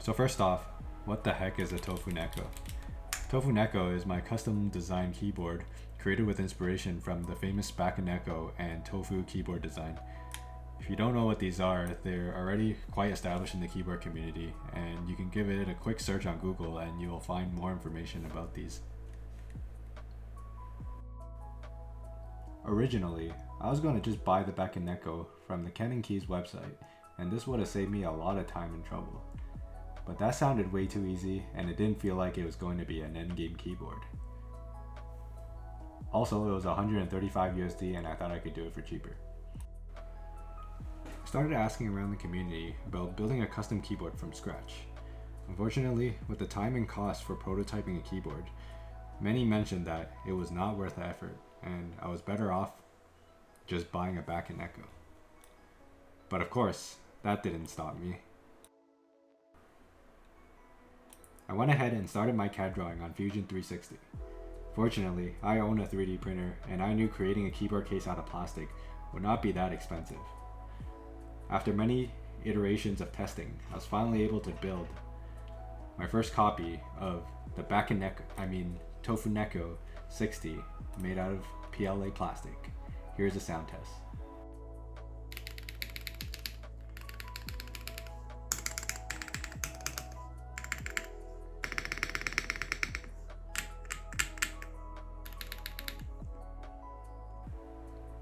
So first off, what the heck is a Tofuneko? Tofuneko is my custom designed keyboard created with inspiration from the famous Bakaneko and Tofu keyboard design. If you don't know what these are, they're already quite established in the keyboard community, and you can give it a quick search on Google and you will find more information about these. Originally, I was going to just buy the Bakaneko from the Canon Keys website, and this would have saved me a lot of time and trouble. But that sounded way too easy, and it didn't feel like it was going to be an endgame keyboard. Also, it was 135 USD and I thought I could do it for cheaper. I started asking around the community about building a custom keyboard from scratch. Unfortunately, with the time and cost for prototyping a keyboard, many mentioned that it was not worth the effort and I was better off just buying a Bakaneko. But of course, that didn't stop me. I went ahead and started my CAD drawing on Fusion 360. Fortunately, I own a 3D printer and I knew creating a keyboard case out of plastic would not be that expensive. After many iterations of testing, I was finally able to build my first copy of the Tofuneko60 made out of PLA plastic. Here's a sound test.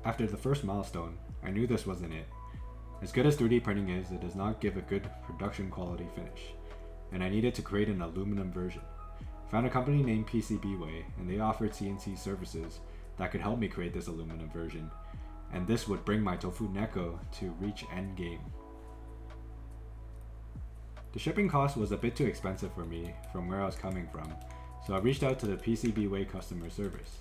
After the first milestone, I knew this wasn't it. As good as 3D printing is, it does not give a good production quality finish, and I needed to create an aluminum version. I found a company named PCBWay, and they offered CNC services that could help me create this aluminum version, and this would bring my Tofuneko to reach end game. The shipping cost was a bit too expensive for me from where I was coming from, so I reached out to the PCBWay customer service.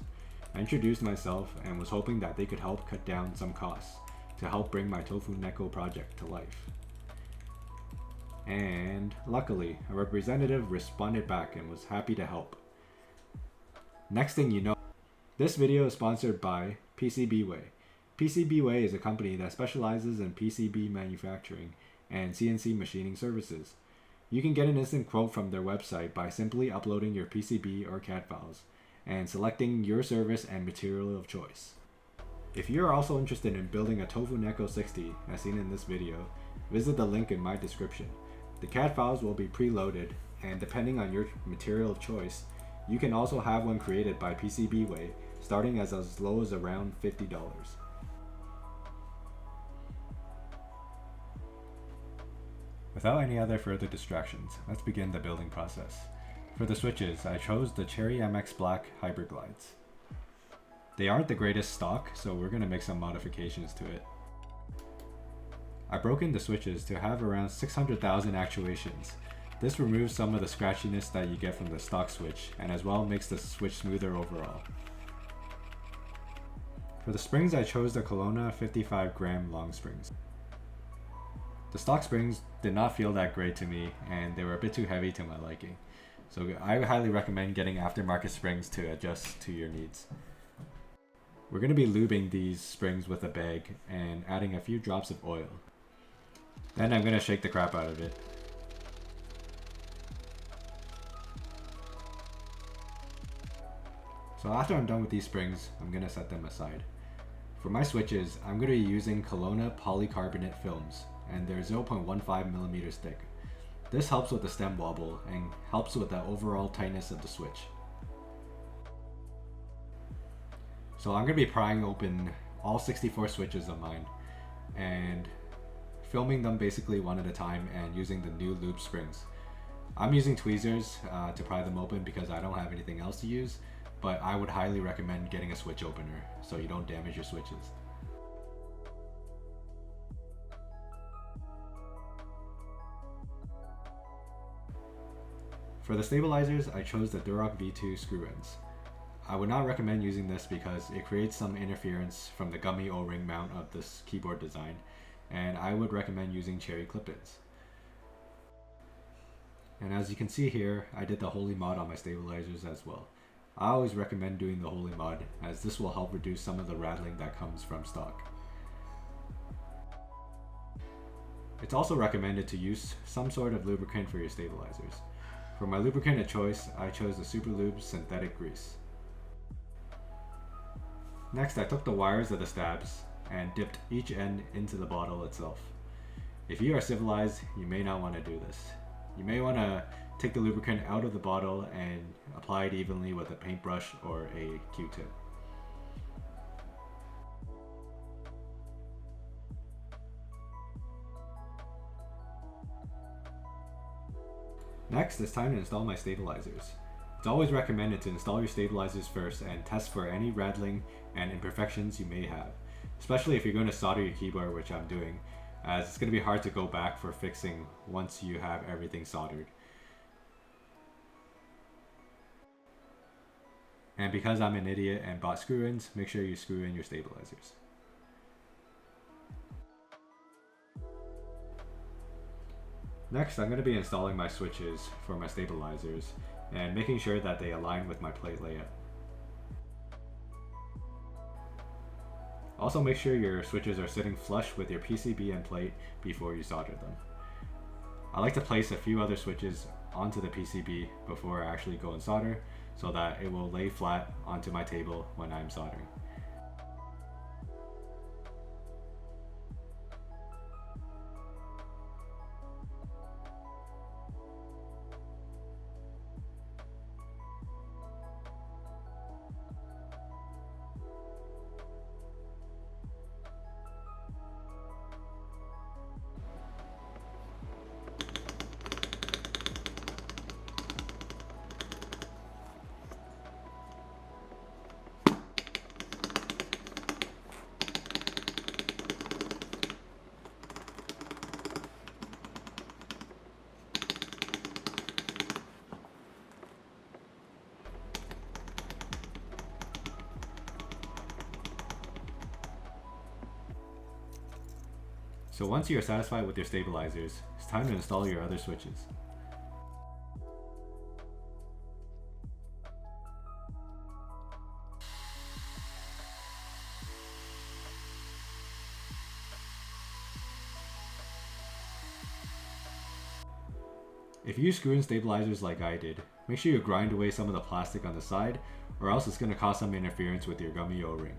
I introduced myself and was hoping that they could help cut down some costs to help bring my Tofuneko project to life. And luckily, a representative responded back and was happy to help. Next thing you know, this video is sponsored by PCBWay. PCBWay is a company that specializes in PCB manufacturing and CNC machining services. You can get an instant quote from their website by simply uploading your PCB or CAD files and selecting your service and material of choice. If you are also interested in building a Tofuneko60 as seen in this video, visit the link in my description. The CAD files will be preloaded, and depending on your material of choice, you can also have one created by PCBWay starting as low as around $50. Without any other further distractions, let's begin the building process. For the switches, I chose the Cherry MX Black Hyperglides. They aren't the greatest stock, so we're going to make some modifications to it. I broke in the switches to have around 600,000 actuations. This removes some of the scratchiness that you get from the stock switch, and as well makes the switch smoother overall. For the springs, I chose the Kelowna 55 gram long springs. The stock springs did not feel that great to me, and they were a bit too heavy to my liking. So I highly recommend getting aftermarket springs to adjust to your needs. We're going to be lubing these springs with a bag and adding a few drops of oil. Then I'm going to shake the crap out of it. So after I'm done with these springs, I'm going to set them aside. For my switches, I'm going to be using Kelowna polycarbonate films, and they're 0.15mm thick. This helps with the stem wobble and helps with the overall tightness of the switch. So I'm going to be prying open all 64 switches of mine and filming them basically one at a time and using the new lube springs. I'm using tweezers to pry them open because I don't have anything else to use, but I would highly recommend getting a switch opener so you don't damage your switches. For the stabilizers, I chose the Durock V2 screw ends. I would not recommend using this because it creates some interference from the Gummy O-ring mount of this keyboard design, and I would recommend using cherry clip-ins. And as you can see here, I did the holee mod on my stabilizers as well. I always recommend doing the holee mod as this will help reduce some of the rattling that comes from stock. It's also recommended to use some sort of lubricant for your stabilizers. For my lubricant of choice, I chose the Super Lube synthetic grease. Next, I took the wires of the stabs and dipped each end into the bottle itself. If you are civilized, you may not want to do this. You may want to take the lubricant out of the bottle and apply it evenly with a paintbrush or a Q-tip. Next, it's time to install my stabilizers. It's always recommended to install your stabilizers first and test for any rattling and imperfections you may have, especially if you're going to solder your keyboard, which I'm doing, as it's going to be hard to go back for fixing once you have everything soldered. And because I'm an idiot and bought screw-ins, make sure you screw in your stabilizers. Next, I'm going to be installing my switches for my stabilizers and making sure that they align with my plate layout. Also make sure your switches are sitting flush with your PCB and plate before you solder them. I like to place a few other switches onto the PCB before I actually go and solder so that it will lay flat onto my table when I'm soldering. So once you are satisfied with your stabilizers, it's time to install your other switches. If you screw in stabilizers like I did, make sure you grind away some of the plastic on the side, or else it's going to cause some interference with your Gummy O-ring.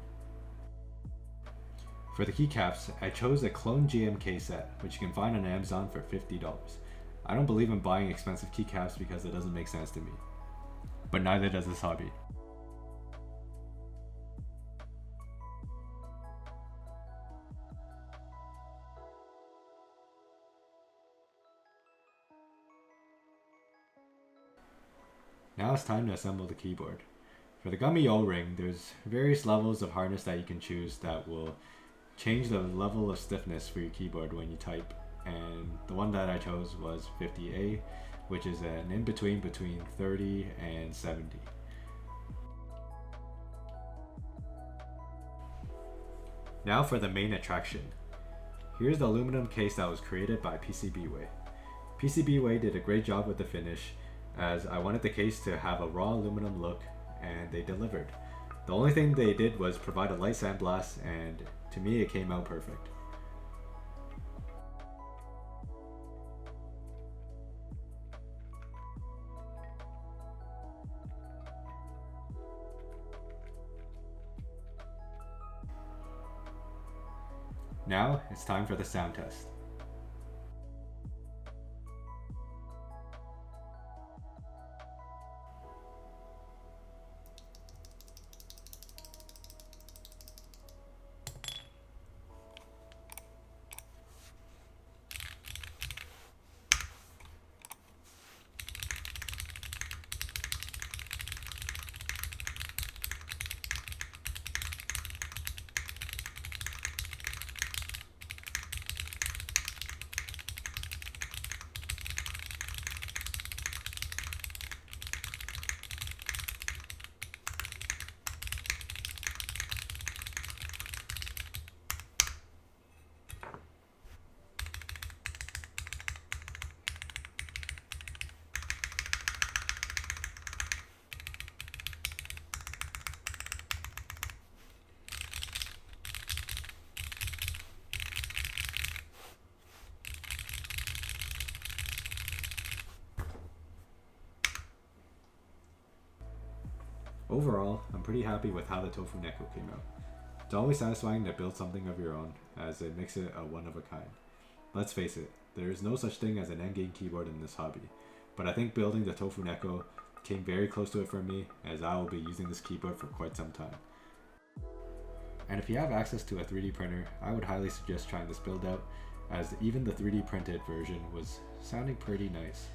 For the keycaps, I chose a clone GMK set, which you can find on Amazon for $50. I don't believe in buying expensive keycaps because it doesn't make sense to me. But neither does this hobby. Now it's time to assemble the keyboard. For the Gummy O-ring, there's various levels of hardness that you can choose that will change the level of stiffness for your keyboard when you type, and the one that I chose was 50A, which is an in-between between 30 and 70. Now for the main attraction. Here's the aluminum case that was created by PCBWay. PCBWay did a great job with the finish, as I wanted the case to have a raw aluminum look, and they delivered. The only thing they did was provide a light sandblast, and to me it came out perfect. Now it's time for the sound test. Overall, I'm pretty happy with how the Tofuneko came out. It's always satisfying to build something of your own, as it makes it a one of a kind. Let's face it, there is no such thing as an endgame keyboard in this hobby, but I think building the Tofuneko came very close to it for me, as I will be using this keyboard for quite some time. And if you have access to a 3D printer, I would highly suggest trying this build out, as even the 3D printed version was sounding pretty nice.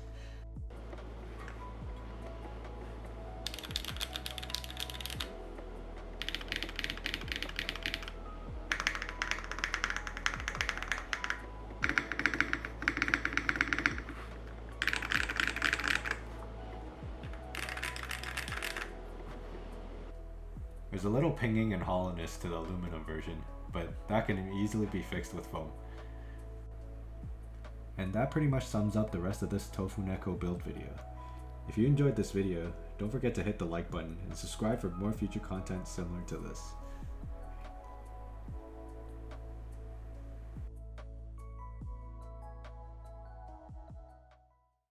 There's a little pinging and hollowness to the aluminum version, but that can easily be fixed with foam. And that pretty much sums up the rest of this Tofuneko build video. If you enjoyed this video, don't forget to hit the like button and subscribe for more future content similar to this.